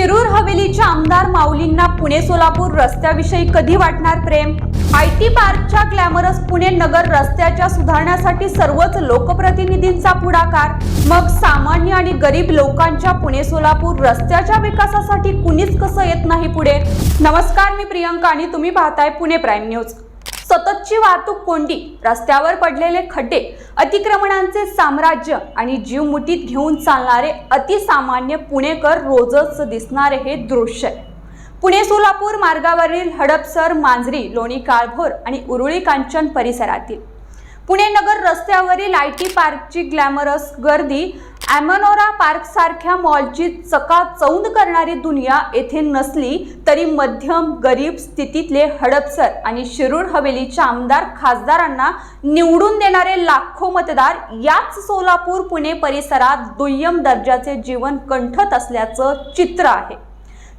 शिरूर हवेलीच्या आमदार माऊलींना पुणे सोलापूर रस्त्याविषयी कधी वाटणार प्रेम? आयटी पार्कच्या ग्लॅमरस पुणे नगर रस्त्याच्या सुधारण्यासाठी सर्वच लोकप्रतिनिधींचा पुढाकार, मग सामान्य आणि गरीब लोकांच्या पुणे सोलापूर रस्त्याच्या विकासासाठी कुणीच कसं येत नाही पुढे? नमस्कार, मी प्रियंका आणि तुम्ही पाहताय पुणे प्राईम न्यूज. सततची वाहतूक कोंडी, रस्त्यावर पडलेले खड्डे, अतिक्रमणांचे साम्राज्य आणि जीव मुठीत घेऊन चालणारे अतिसामान्य पुणेकर रोजच दिसणारे हे दृश्य आहे. पुणे सोलापूर मार्गावरील हडपसर, मांजरी, लोणी काळभोर आणि उरुळी कांचन परिसरातील पुणे नगर रस्त्यावरील आयटी पार्कची ग्लॅमरस गर्दी, ॲमनोरा पार्क सारख्या मॉलची चकाचौंध करणारी दुनिया येथे नसली तरी मध्यम गरीब स्थितीतले हडपसर आणि शिरूर हवेलीच्या आमदार खासदारांना निवडून देणारे लाखो मतदार याच सोलापूर पुणे परिसरात दुय्यम दर्जाचे जीवन कंठत असल्याचं चित्र आहे.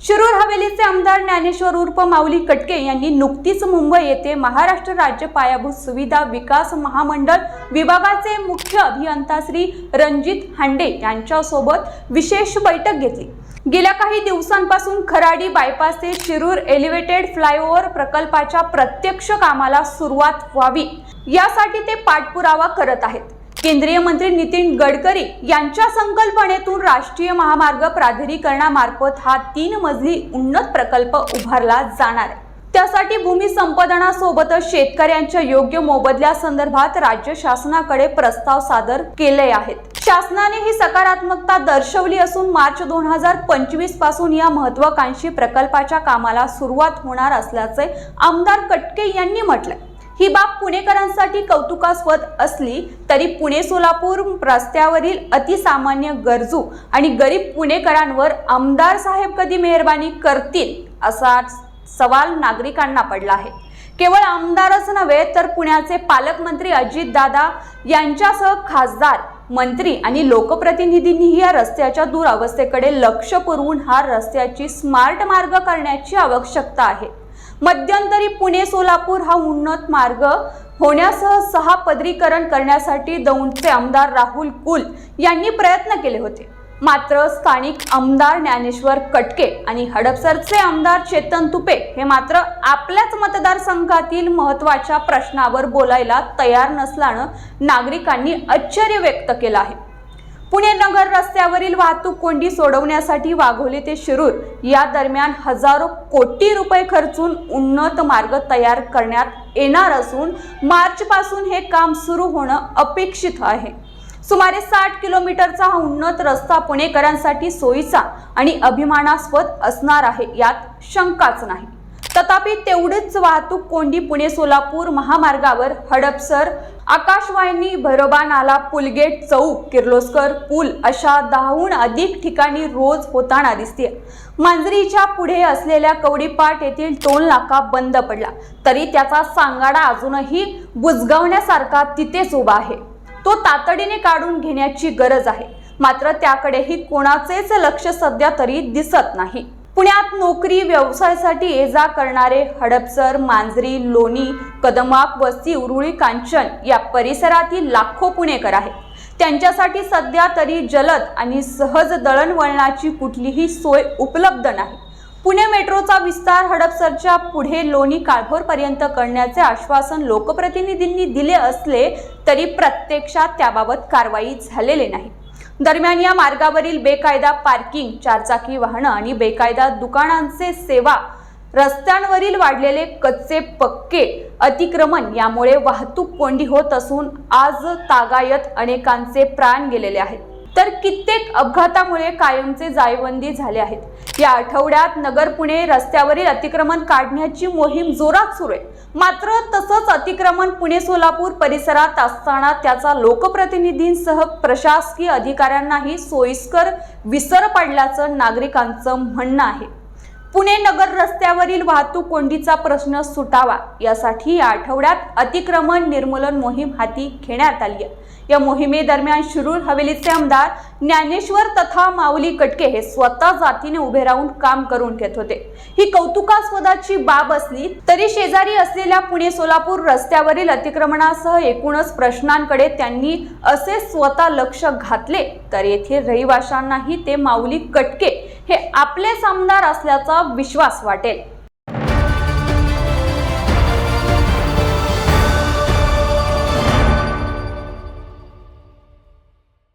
शिरूर हवेलीचे आमदार ज्ञानेश्वर उर्फ माऊली कटके यांनी नुकतीच मुंबई येथे महाराष्ट्र राज्य पायाभूत सुविधा विकास महामंडळ विभागाचे मुख्य अभियंता श्री रणजित हांडे यांच्यासोबत विशेष बैठक घेतली. गेल्या काही दिवसांपासून खराडी बायपास ते शिरूर एलिव्हेटेड फ्लायओव्हर प्रकल्पाच्या प्रत्यक्ष कामाला सुरुवात व्हावी यासाठी ते पाठपुरावा करत आहेत. केंद्रीय मंत्री नितीन गडकरी यांच्या संकल्पनेतून राष्ट्रीय महामार्ग प्राधिकरणामार्फत हा 3 मजली उन्नत प्रकल्प उभारला जाणार आहे. त्यासाठी भूमी संपादनासोबतच शेतकऱ्यांच्या योग्य मोबदल्यासंदर्भात राज्य शासनाकडे प्रस्ताव सादर केले आहेत. शासनाने ही सकारात्मकता दर्शवली असून मार्च 2025 पासून या महत्त्वाकांक्षी प्रकल्पाच्या कामाला सुरुवात होणार असल्याचे आमदार कटके यांनी म्हटले. ही बाब पुणेकरांसाठी कौतुकास्पद असली तरी पुणे सोलापूर रस्त्यावरील अतिसामान्य गरजू आणि गरीब पुणेकरांवर आमदार साहेब कधी मेहरबानी करतील असा सवाल नागरिकांना पडला आहे. केवळ आमदारच नव्हे तर पुण्याचे पालकमंत्री अजितदादा यांच्यासह खासदार, मंत्री आणि लोकप्रतिनिधींनीही या रस्त्याच्या दुरावस्थेकडे लक्ष पुरवून हा रस्त्याची स्मार्ट मार्ग करण्याची आवश्यकता आहे. मध्यंतरी पुणे सोलापूर हा उन्नत मार्ग होण्यासह 6 पदरीकरण करण्यासाठी दौंडचे आमदार राहुल कुल यांनी प्रयत्न केले होते. मात्र स्थानिक आमदार ज्ञानेश्वर कटके आणि हडपसरचे आमदार चेतन तुपे हे मात्र आपल्याच मतदारसंघातील महत्त्वाच्या प्रश्नावर बोलायला तयार नसल्यानं नागरिकांनी आश्चर्य व्यक्त केलं आहे. पुणे नगर रस्त्यावरील वाहतूक कोंडी सोडवण्यासाठी वाघोली ते शिरूर या दरम्यान हजारो कोटी रुपये खर्चून उन्नत मार्ग तयार करण्यात येणार असून मार्च पासून हे काम सुरू होणं अपेक्षित आहे. सुमारे 60 किलोमीटरचा हा उन्नत रस्ता पुणेकरांसाठी सोयीचा आणि अभिमानास्पद असणार आहे, यात शंकाच नाही. तथापि तेवढीच वाहतूक कोंडी पुणे सोलापूर महामार्गावर हडपसर, आकाशवाणी, भैरोबा नाला, पुलगेट चौक, किर्लोस्कर पूल अशा 10हून अधिक ठिकाणी रोज होताना दिसते. मांजरीच्या पुढे असलेल्या कवडीपाट येथील टोल नाका बंद पडला तरी त्याचा सांगाडा अजूनही बुजगावण्यासारखा तिथेच उभा आहे. तो तातडीने काढून घेण्याची गरज आहे, मात्र त्याकडेही कोणाचेच लक्ष सध्या तरी दिसत नाही. पुण्यात नोकरी, व्यवसायासाठी ये-जा करणारे हडपसर, मांजरी, लोणी, कदमाप, वस्ती, उरुळी कांचन या परिसरातील लाखो पुणेकर आहेत. त्यांच्यासाठी सध्या तरी जलद आणि सहज दळणवळणाची कुठलीही सोय उपलब्ध नाही. पुणे मेट्रोचा विस्तार हडपसरच्या पुढे लोणी काळभोर पर्यंत करण्याचे आश्वासन लोकप्रतिनिधींनी दिले असले तरी प्रत्यक्षात त्याबाबत कारवाई झालेली नाही. दरम्यान या मार्गावरील बेकायदा पार्किंग, 4 चाकी वाहनं आणि बेकायदा दुकानांचे सेवा, रस्त्यांवरील वाढलेले कच्चे पक्के अतिक्रमण यामुळे वाहतूक कोंडी होत असून आज तागायत अनेकांचे प्राण गेलेले आहेत, तर कित्येक अपघातामुळे कायमचे जायबंदी झाले आहेत. या आठवड्यात नगर पुणे रस्त्यावरील अतिक्रमण काढण्याची मोहीम जोरात सुरू आहे. मात्र तसंच अतिक्रमण पुणे सोलापूर परिसरात असताना त्याचा लोकप्रतिनिधींसह प्रशासकीय अधिकाऱ्यांनाही सोयीस्कर विसर पडल्याचं नागरिकांचं म्हणणं आहे. पुणे नगर रस्त्यावरील वाहतूक कोंडीचा प्रश्न सुटावा यासाठी या आठवड्यात अतिक्रमण निर्मूलन मोहीम हाती घेण्यात आली आहे. या मोहिमेदरम्यान शिरूर हवेलीचे आमदार ज्ञानेश्वर तथा माऊली कटके हे स्वतः जातीने उभे राहून काम करून घेत होते. ही कौतुकास्पदाची बाब असली तरी शेजारी असलेल्या पुणे सोलापूर रस्त्यावरील अतिक्रमणासह एकूणच प्रश्नांकडे त्यांनी असे स्वतः लक्ष घातले तर येथील रहिवाशांनाही ते माऊली कटके हे आपलेच आमदार असल्याचा विश्वास वाटेल.